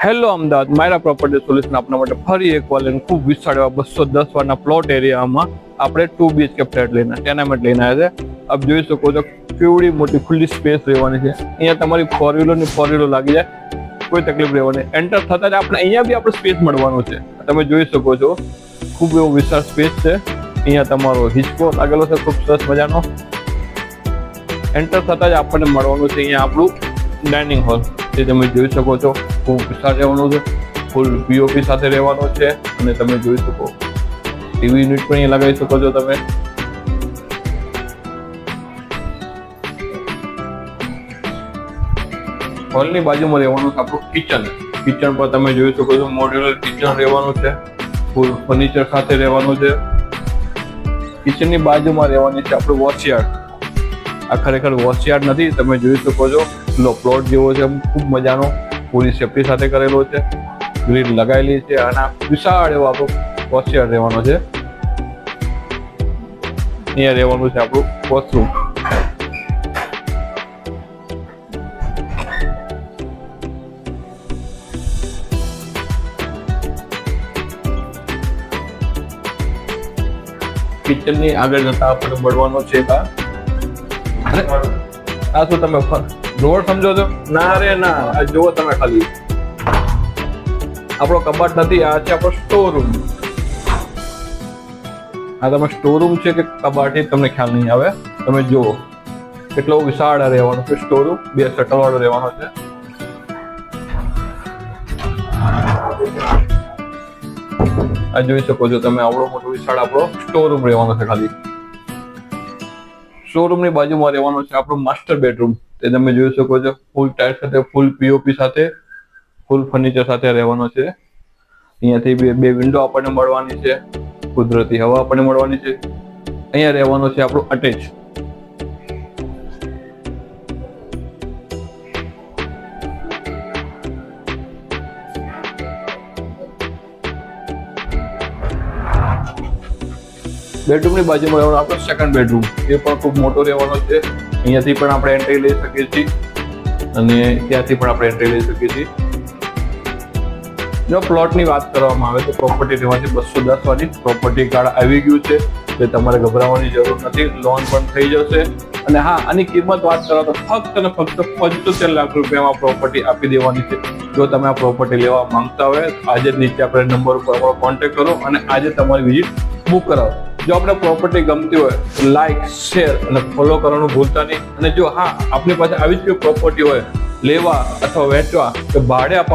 Hello Ahmedabad, માયરા property solution આપના માટે ફરી એકવાર લઈને ખૂબ વિશાળ એવા 210 વારના પ્લોટ એરિયામાં આપણે 2 BHK ફ્લેટ લઈને ટેનામેન્ટ લઈને આવ્યા છે. આપ જોઈ શકો છો કેવડી મોટી ખુલ્લી સ્પેસ રહેવાની છે. અહીંયા તમારી ફોર વ્હીલર લાગી જાય, કોઈ તકલીફ રહેવાની. એન્ટર થતા જ આપણે અહીંયા બી આપણે સ્પેસ મળવાનું છે. તમે જોઈ શકો છો ખૂબ એવો વિશાળ સ્પેસ છે. અહીંયા તમારો હિંચકો લાગેલો છે ખૂબ સરસ મજાનો. એન્ટર થતા જ આપણને મળવાનું છે અહીંયા આપણું ડાઇનિંગ હોલ, જે તમે જોઈ શકો છો ખૂબ વિશાળ રહેવાનું છે. ફૂલ પીઓપી સાથે રહેવાનો છે અને તમે જોઈ શકો ટીવી યુનિટ પણ અહીંયા લગાવી શકો છો તમે. હોલની બાજુમાં રહેવાનું છે આપણું કિચન. કિચન પર તમે જોઈ શકો છો મોડ્યુલર કિચન રહેવાનું છે, ફૂલ ફર્નિચર સાથે રહેવાનું છે. કિચનની બાજુમાં રહેવાની છે આપણું વોશયાર્ડ. આ ખરેખર વોશયાર્ડ નથી, તમે જોઈ શકો છો પ્લોટ જેવો છે, ખૂબ મજાનો, પૂરી સેફટી સાથે કરેલો છે, ગ્રીલ લગાવેલી છે અને વિશાળ એવો આપણો વોશયાર્ડ રહેવાનો છે. અહીંયા રહેવાનું છે આપણું વોશરૂમ. કિચનની આગળ જતા આપણે મળવાનો છે આ શું તમે રોડ સમજો છો? ના રે ના, આ જુઓ તમે ખાલી આપણો કબાટ નથી, આ છે આપણો સ્ટોર રૂમ. આ તમે સ્ટોર રૂમ છે કે કબાટ એ તમને ખ્યાલ નહીં આવે. તમે જુઓ કેટલો વિશાળ રહેવાનો છે સ્ટોર રૂમ, 2 શટર વાળો રહેવાનો છે. આ જોઈ શકો છો તમે આવડો મોટો વિશાળ આપણો સ્ટોર રૂમ રહેવાનો છે. ખાલી શોરૂમ ની બાજુમાં રહેવાનો છે આપણો માસ્ટર બેડરૂમ. તે તમે જોઈ શકો છો ફૂલ ટાઇલ્સ સાથે, ફૂલ પીઓપી સાથે, ફૂલ ફર્નિચર સાથે રહેવાનો છે. અહીંયાથી બે વિન્ડો આપણને મળવાની છે, કુદરતી હવા આપણને મળવાની છે. અહીંયા રહેવાનો છે આપણું અટેચ. બેડરૂમ ની બાજુમાં રહેવાનો આપણો સેકન્ડ બેડરૂમ. એ પણ ખૂબ મોટો રહેવાનો છે. અહીંયાથી પણ આપણે એન્ટ્રી લઈ શકીએ છીએ અને ત્યાંથી પણ આપણે એન્ટ્રી લઈ શકીએ છીએ. જો પ્લોટની વાત કરવામાં આવે તો પ્રોપર્ટી રહેવાથી 210 વાળી પ્રોપર્ટી કાર્ડ આવી ગયું છે, એટલે તમારે ગભરાવાની જરૂર નથી. લોન પણ થઈ જશે. અને હા, આની કિંમત વાત કરો તો ફક્ત અને ફક્ત 75 લાખ રૂપિયામાં પ્રોપર્ટી આપી દેવાની છે. જો તમે આ પ્રોપર્ટી લેવા માંગતા હોય આજે જ નીચે આપણે નંબર ઉપર આપણો કોન્ટેક્ટ કરો અને આજે તમારી વિઝિટ બુક કરાવો. જો આપણે પ્રોપર્ટી ગમતી હોય તો લાઈક, શેર અને ફોલો કરવાનું ભૂલતા નહીં. અને જો હા, આપણી પાસે આવી જ કોઈ પ્રોપર્ટી હોય લેવા અથવા વેચવા કે ભાડે આપવા